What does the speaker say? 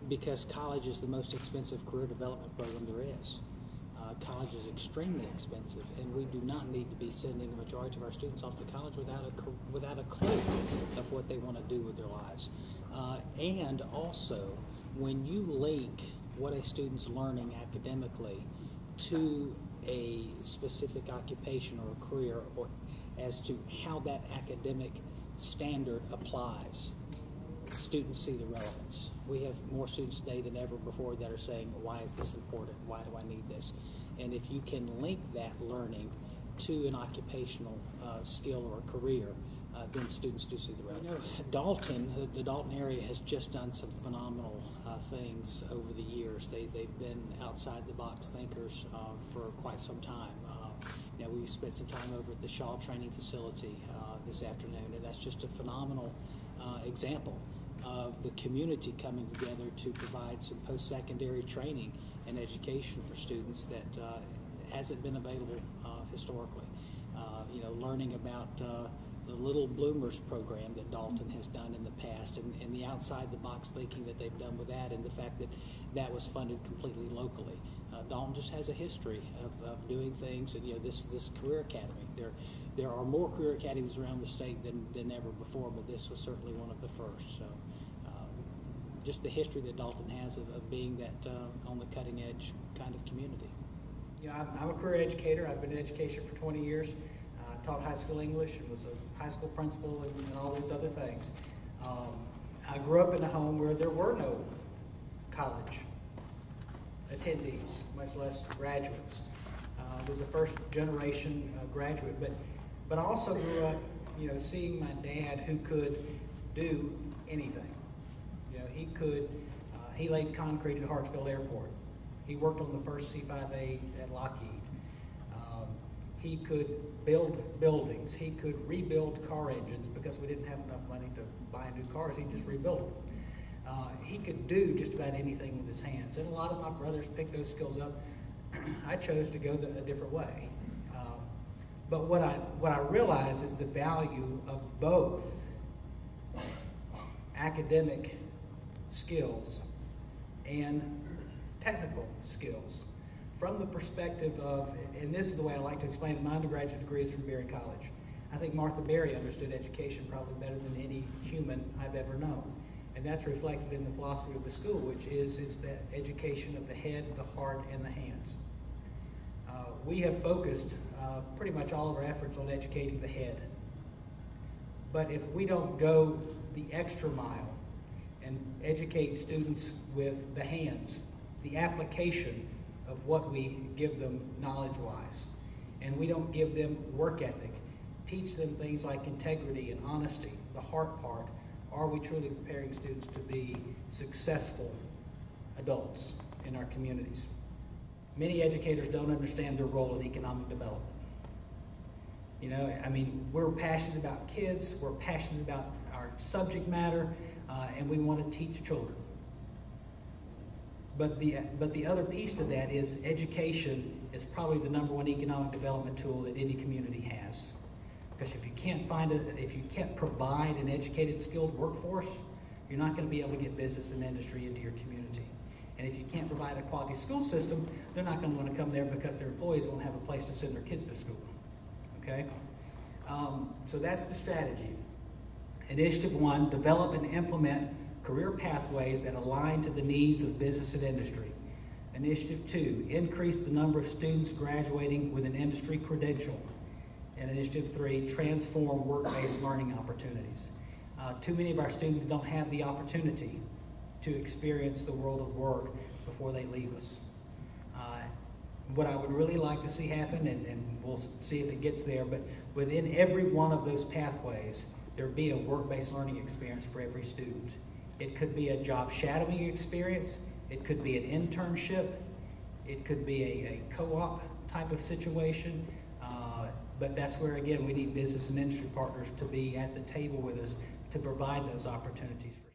Because college is the most expensive career development program there is. College is extremely expensive, and we do not need to be sending a majority of our students off to college without a clue of what they want to do with their lives. And also, when you link what a student's learning academically to a specific occupation or a career, or as to how that academic standard applies, students see the relevance. We have more students today than ever before that are saying, why is this important? Why do I need this? And if you can link that learning to an occupational skill or a career, then students do see the relevance. Dalton, the Dalton area has just done some phenomenal things over the years. They've been outside the box thinkers for quite some time. We've spent some time over at the Shaw Training Facility this afternoon, and that's just a phenomenal example of the community coming together to provide some post-secondary training and education for students that hasn't been available historically. Learning about the Little Bloomers program that Dalton has done in the past, and the outside-the-box thinking that they've done with that, and the fact that that was funded completely locally. Dalton just has a history of doing things, and this career academy. There are more career academies around the state than ever before, but this was certainly one of the first. So, just the history that Dalton has of being that on the cutting edge kind of community. I'm a career educator. I've been in education for 20 years. Taught high school English and was a high school principal and all those other things. I grew up in a home where there were no college attendees, much less graduates. I was a first generation graduate, but I also grew up, seeing my dad who could do anything. He laid concrete at Hartsville Airport. He worked on the first C-5A at Lockheed. He could build buildings. He could rebuild car engines because we didn't have enough money to buy new cars. He just rebuilt them. He could do just about anything with his hands. And a lot of my brothers picked those skills up. I chose to go a different way. But what I realize is the value of both academic skills and technical skills from the perspective of, and this is the way I like to explain it, my undergraduate degree is from Berry College. I think Martha Berry understood education probably better than any human I've ever known. And that's reflected in the philosophy of the school, which is the education of the head, the heart, and the hands. We have focused pretty much all of our efforts on educating the head. But if we don't go the extra mile and educate students with the hands, the application of what we give them knowledge-wise, and we don't give them work ethic, teach them things like integrity and honesty, the heart part, are we truly preparing students to be successful adults in our communities? Many educators don't understand their role in economic development. We're passionate about kids, we're passionate about our subject matter, and we want to teach children. But the other piece to that is education is probably the #1 economic development tool that any community has. Because if you can't provide an educated, skilled workforce, you're not going to be able to get business and industry into your community. And if you can't provide a quality school system, they're not going to want to come there because their employees won't have a place to send their kids to school. Okay? So that's the strategy. Initiative 1, develop and implement career pathways that align to the needs of business and industry. Initiative 2, increase the number of students graduating with an industry credential. And Initiative 3, transform work-based learning opportunities. Too many of our students don't have the opportunity to experience the world of work before they leave us. What I would really like to see happen, and we'll see if it gets there, but within every one of those pathways, there be a work-based learning experience for every student. It could be a job shadowing experience. It could be an internship. It could be a co-op type of situation. But that's where, again, we need business and industry partners to be at the table with us to provide those opportunities.